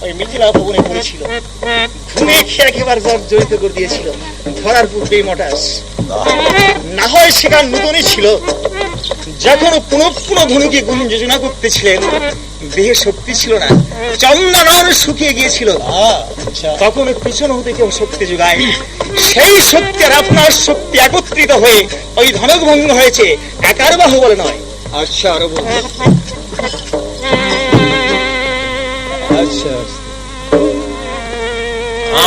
ওই মিথিলা ভবনে পড়েছিল, ঘুমে খেয়ে একেবারে জড়িত করে দিয়েছিল। ধরার পূর্বেই মটাস না হয় সেখানে নূতনই ছিল। যখন পুনঃ পুনঃ ধনুকে গুণ যোজনা করতেছিলেন, দেহে শক্তি ছিল না, চন্দন শুকিয়ে গিয়েছিল। তখন পিছন হতে কেউ শক্তি যোগায়, সেই শক্তি আর আপনার শক্তি একত্রিত হয়ে ওই ধনক ভঙ্গ হয়েছে, একার বাহু বলে নয়। আচ্ছা আরো আচ্ছা,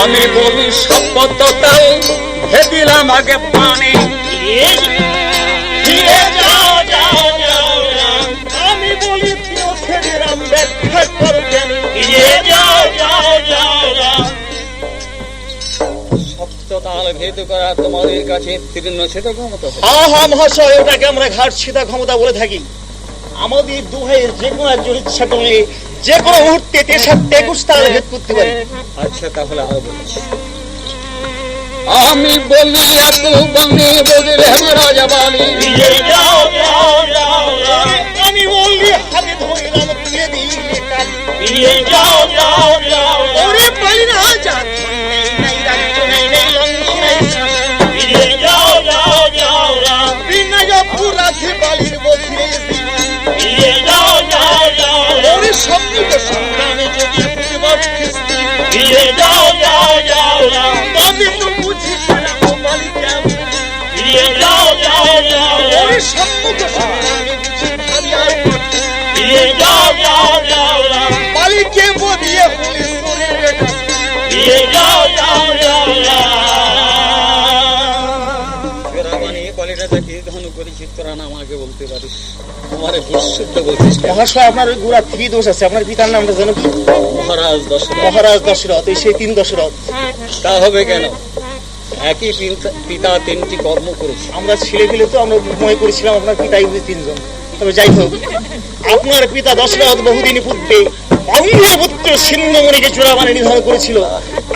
আমি বলি শপথটাও দিলাম আগে পানি। আমি বলি ব্যাখ্যা করবেন। সপ্ততাল ভেদ করা তোমাদের কাছে তীর্ণ সেটা ক্ষমতা? হ্যাঁ মহাশয়, ওটাকে আমরা ঘাট সেটা ক্ষমতা বলে থাকি। আমাদের দু ভাইয়ের যে কোনো একজন ইচ্ছা করলে যে কোনো মুহূর্তে 23 তাল ভেদ করতে পারি। আচ্ছা তাহলে আরো বলছি, আমি বলি এত বনে বদলে রাজা বালি। আমি বললি হাতে ধরলাম তুলে দিলে কান। ওরে পারি না যা নাই রাজ্য নাই নাই লঙ্ঘ নাই বিনয় পুরাধে বালির বধে ওরে সম্মুখ সংগ্রামে যদি আমি তো বুঝি বালি কেমন। ওরে সম্মুখ সংগ্রামে বুঝি বালিকে বধিয়ে হলে আমাকে বলতে পারিস, তোমার বিশুদ্ধ বলছিস। মহাশয়, আপনার ওই গোড়া কি দোষ আছে? আপনার পিতার নামটা জানো কি? মহারাজ দশরথ। মহারাজ দশরথ, এই সেই 3 দশরথ। তা হবে কেন? একই পিতা 3টি কর্ম করেছে। আমরা ছেলে পেলে তো আমরা মনে করেছিলাম আপনার পিতাই 3 জন। তবে যাই হোক, আপনার পিতা দশরথ বহুদিন পূর্বে অন্ধপুত্র সিন্ধুমণিকে চোরাবানে নিধন করেছিল,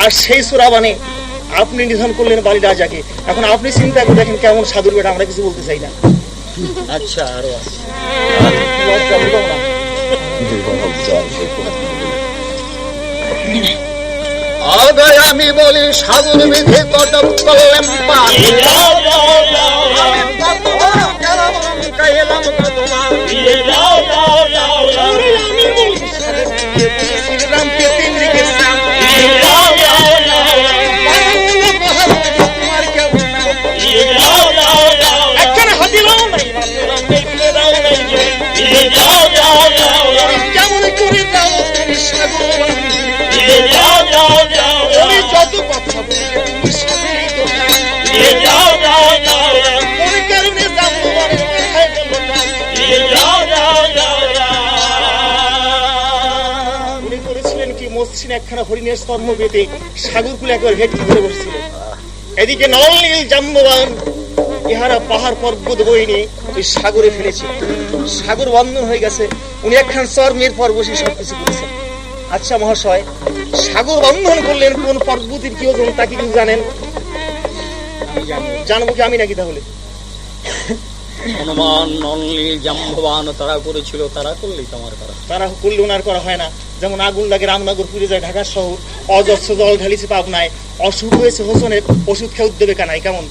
আর সেই চোরাবানে আপনি নিধন করলেন বালি রাজাকে। এখন আপনি চিন্তা করে দেখেন কেমন সাধুর বেটা, আমরা কিছু বলতে চাই না। আচ্ছা আরো আছে, আমি বলি সাধুর বিধি কটক করলেন কেমন করে দাও তুমি সাগর যত কথা বললে তুমি সাগরেই তো কোন কারণে যাবো উনি করেছিলেন কি? মসৃণ একখানা হরিণের স্তম্ভ পেতে সাগরকুলে একবার ভেটকি ধরে বসছিল। এদিকে নল নীল জাম্ববান ইহারা পাহাড় পর্বত বই নিয়ে ওই সাগরে ফেলেছে। সাগর বন্ধন হয়ে গেছে, উনি একখান চর্মের পর বসে সবকিছু করেছেন। আচ্ছা মহাশয়, সাগর বন্ধন করলেন কোন পর্বতের কি ওজন তা কি জানেন? জানবো কি আমি নাকি? তাহলে হনুমান নলনী জাম্ববান তারা করেছিল, তারা করলেই তোমার করা। তারা করলে ওনার করা হয় না। যেমন আগুন লাগে রামনগর পুড়ে যায় ঢাকা শহর, অজস্র জল ঢালিছে পাবনায়, অসুখ হয়েছে হোসনের, ওষুধ খেয়ে উদ্দেবে কানাই। কেমন?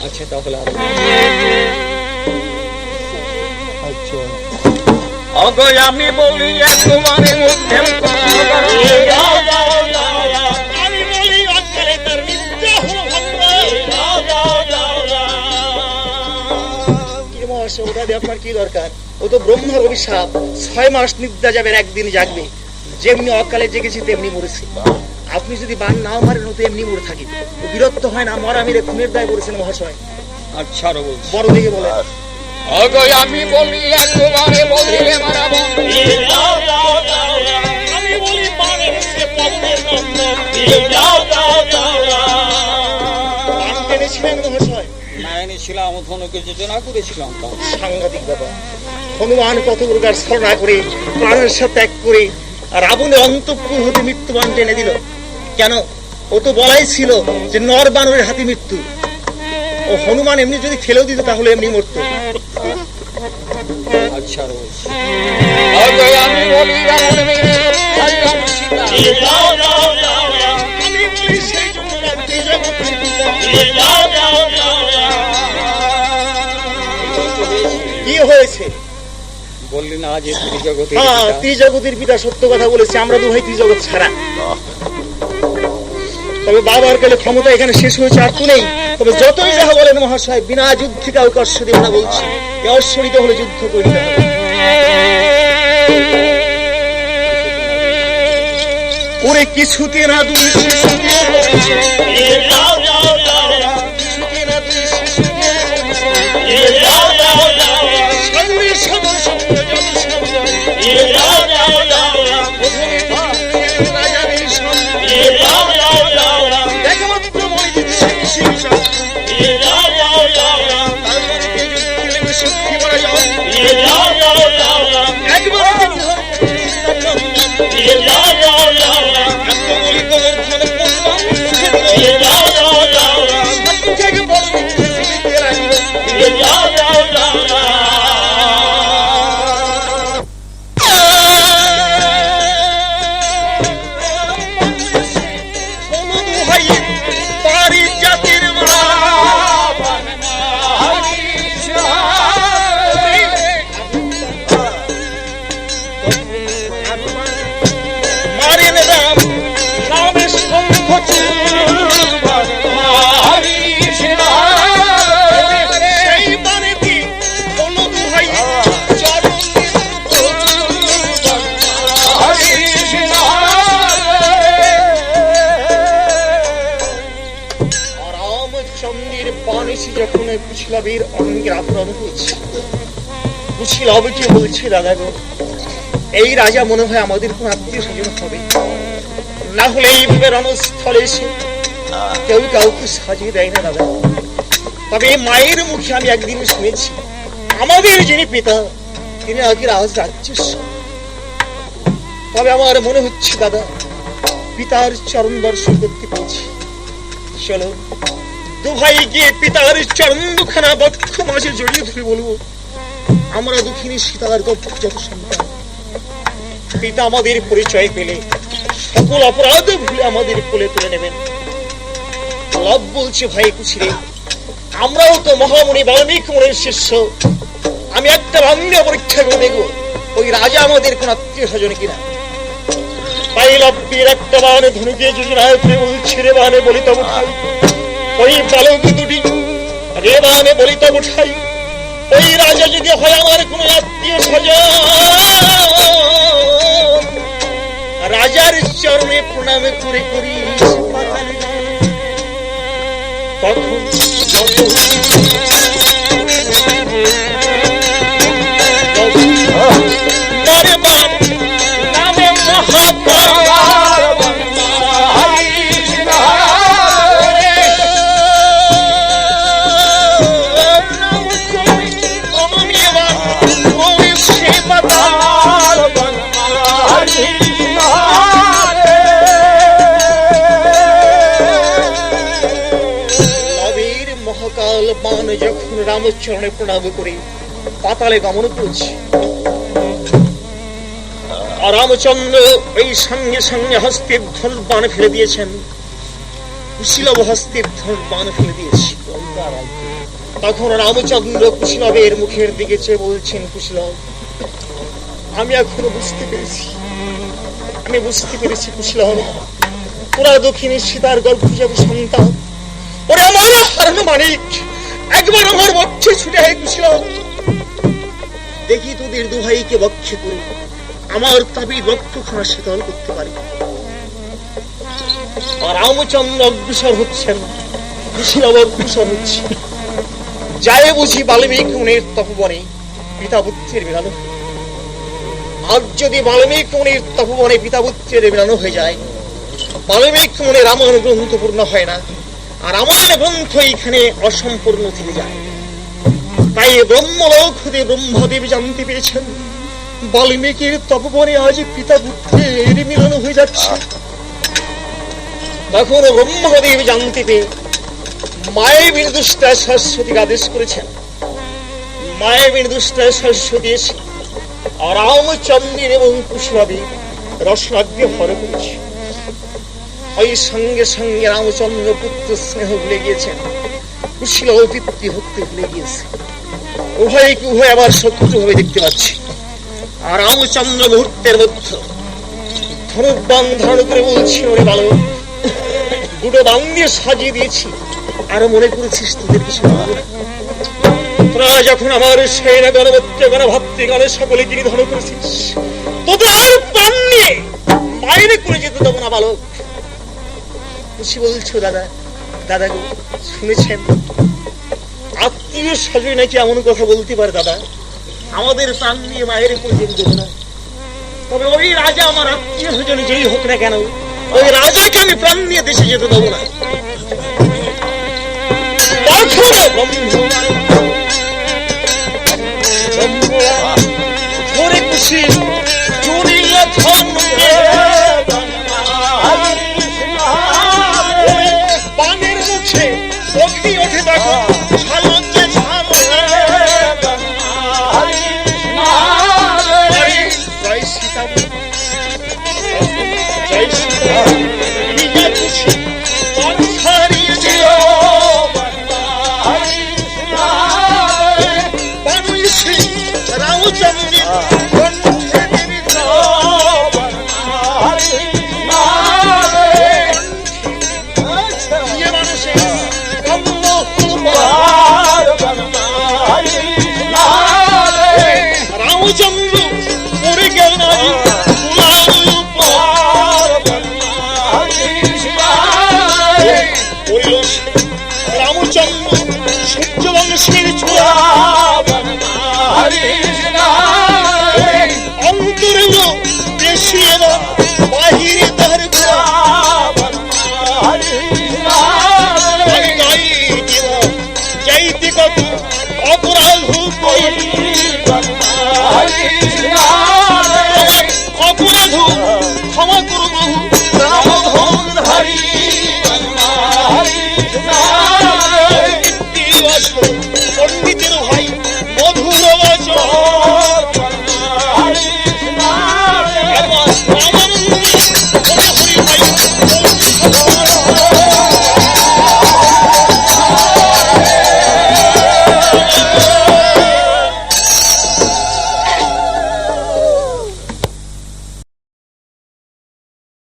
আচ্ছা তাহলে আমি বলি একেবারে মধ্যে আপনার কি দরকার? ও তো ব্রহ্মার অভিশাপ, 6 মাস নিদ্রা যাবে, একদিন জাগবে। যেমনি অকালে জেগেছি তেমনি মরেছে। আপনি যদি বান নাও মারেন ও তো এমনি মরে থাকি, বিরক্ত হয় না? মরা মেরে খুনের দায় করেছেন মহাশয়। আচ্ছা বড় দেখে বলে আমি বলি একেবারে বলিলে মারাবো। যোজনা করেছিলাম। সাংঘাতিক ব্যাপার। হনুমান কত প্রকার ছলনা করে প্রাণের সাথে ত্যাগ করে রাবণের অন্তঃপুর হতে মৃত্যুবান টেনে দিল। কেন? ও তো বলাই ছিল যে নর বানরের হাতে মৃত্যু। ও হনুমান এমনি যদি ফেলেও দিত তাহলে এমনি মরতো। আচ্ছা আমি বলি রাবণ মেরে ভাই রাম সীতা আমি বলি সেই জন্য রাম ত্রিজগতের পিতা। কি হয়েছে? বললি না যে ত্রিজগতের হ্যাঁ, পিতা। ত্রিজগতের পিতা সত্য কথা বলেছে, আমরা দু ভাই ত্রিজগৎ ছাড়া। তবে বাবার কালে ক্ষমতা এখানে শেষ হয়েছে, আর তো নেই। তবে যতই যাহা বলেন মহাশয়, বিনা যুদ্ধে কাউকে অশ্ব দেব না বলছি। অশ্বরিত হলে যুদ্ধ করিতে হবে। ওরে কিছুতে না দুই শিশুকে বলেছে, কিছুতে না দুই শিশুকে বলেছে, সঙ্গে সবল সঙ্গে জল সঙ্গে, প্রথমে রাজাদের সঙ্গে একমাত্র বলে দিচ্ছে শিশুসা, শক্তি বলা যায় একবার যখন কুশীলবের অঙ্গের আক্রমণ হয়েছে, কুশীলবকে বলছে, দাদা গো, এই রাজা মনে হয় আমাদের কোন আত্মীয় স্বজন হবে, না হলে এইভাবে রণস্থলে এসে কেউ কাউকে সাজিয়ে দেয় না দাদা। তবে মায়ের মুখে আমি একদিন শুনেছি, আমাদের যিনি পিতা তিনি আগে রাজ রাজ্য। তবে আমার মনে হচ্ছে দাদা, পিতার চরণ দর্শন করতে পেরেছি। চলো দুভাই গিয়ে পিতার চরণ দুখানা বক্ষ মাঝে জড়িয়ে ধরে বলবো, আমরা দুঃখিনী সীতার গর্ভজাত সন্তান। পিতা আমাদের পরিচয় পেলে সকল অপরাধ ভুলে আমাদের কোলে তুলে নেবেন। লাভ বলছে, ভাই কুশিরে, আমরাও তো মহামুনি বাল্মীকি মুনির শিষ্য। আমি একটা বাংলা পরীক্ষা করে দেখবো ওই রাজা আমাদের কোন আত্মীয় স্বজন কিনা। তাই লব্বির একটা বানে ধনুকে যোজনায় বলছে, রে বানে বলি তব ঠাই, ওই বালক দুটি রে বানে বলি তব ঠাই, ওই রাজা যদি হয় আমার কোন আত্মীয় স্বজন, রাজার চরণে প্রণাম করে করি তখন নামে মান যখন রামচরণে প্রণাম করে পাতালে গমন করছে, আর রামচন্দ্র এই সঙ্গে সঙ্গে হস্তের ধনুর বাণ ফেলে দিয়েছেন, কুশীলব হস্তের ধনুর বাণ ফেলে দিয়েছে। তখন রামচন্দ্র কুশীলবের মুখের দিকে চেয়ে বলছেন, কুশীলব, আমি এখনো বুঝতে পেরেছি, আমি বুঝতে পেরেছি কুশীলব, তোরা দক্ষিণী সীতার গর্ভজাত সন্তান। ওরে আমার হারানো মানিক, একবার আমার বক্ষে ছুটে আয় কুশীলব, দেখি তোদের দুভাইকে বক্ষে করে আমার তাবির রক্তখানা শীতল করতে পারি। আর রামচন্দ্র অগ্রসর হচ্ছেন, কুশীলব অগ্রসর হচ্ছে, যায় বুঝি বাল্মীকি মুনির তপবনে পিতা পুত্রের মিলন। আজ যদি বাল্মীকি মুনির তপবনে পিতা পুত্রের মিলন হয়ে যায়, বাল্মীকি মুনির রামায়ণ গ্রন্থ পূর্ণ হয় না, আর রামায়ণ গ্রন্থ এখানে অসম্পূর্ণ থেকে যায়। তাই ব্রহ্মলোক হতে ব্রহ্মদেব জানতে পেরেছেন, বাল্মীকির তপবনে আজ পিতা পুত্রের মিলন হয়ে যাচ্ছে। তখন ব্রহ্মদেব জানতে পেয়ে মায়ের বিন্দুষ্টা সরস্বতীকে আদেশ করেছেন। মায়ের বিন্দুষ্টা সরস্বতী এসে আর রামচন্দ্রের এবং কুশলাবী রসনাগ্যে ভরে পড়েছে। ওই সঙ্গে সঙ্গে রামচন্দ্র পুত্র স্নেহ ভুলে গিয়েছেন, কুশল পিতৃভক্তি ভুলে গিয়েছে। উভয়কে উভয় আবার শত্রু ভাবে দেখতে পাচ্ছি। আর রামচন্দ্র মুহূর্তের মধ্যে ধনুর্বাণ ধারণ করে বলছিল, ওরে বালক, দুটো বাণ দিয়ে সাজিয়ে দিয়েছি, আরো মনে করেছিস তোদের কিছু হবে না? তোরা যখন আমার সেনা গণভক্ত গণভক্তি সকলে তিনি ধন করেছিস, তোদের আর প্রাণ নিয়ে বাইরে করে যেতে দেবো না বালক। খুশি বলছো দাদা, দাদা গো শুনেছেন আত্মীয় স্বজন নাকি এমন কথা বলতে পারে? দাদা আমাদের প্রাণ নিয়ে বাইরে করে যেতে দেবো না, তবে ওই রাজা আমার আত্মীয় স্বজন যেই হোক না কেন, ওই রাজাকে আমি প্রাণ নিয়ে দেশে যেতে দেবো না। ধরে খুশি চুরিয়া ধন পানের মুখে অগ্নি ওঠে, দেখো ঝালঞ্জে ঝাল জয় সীতা।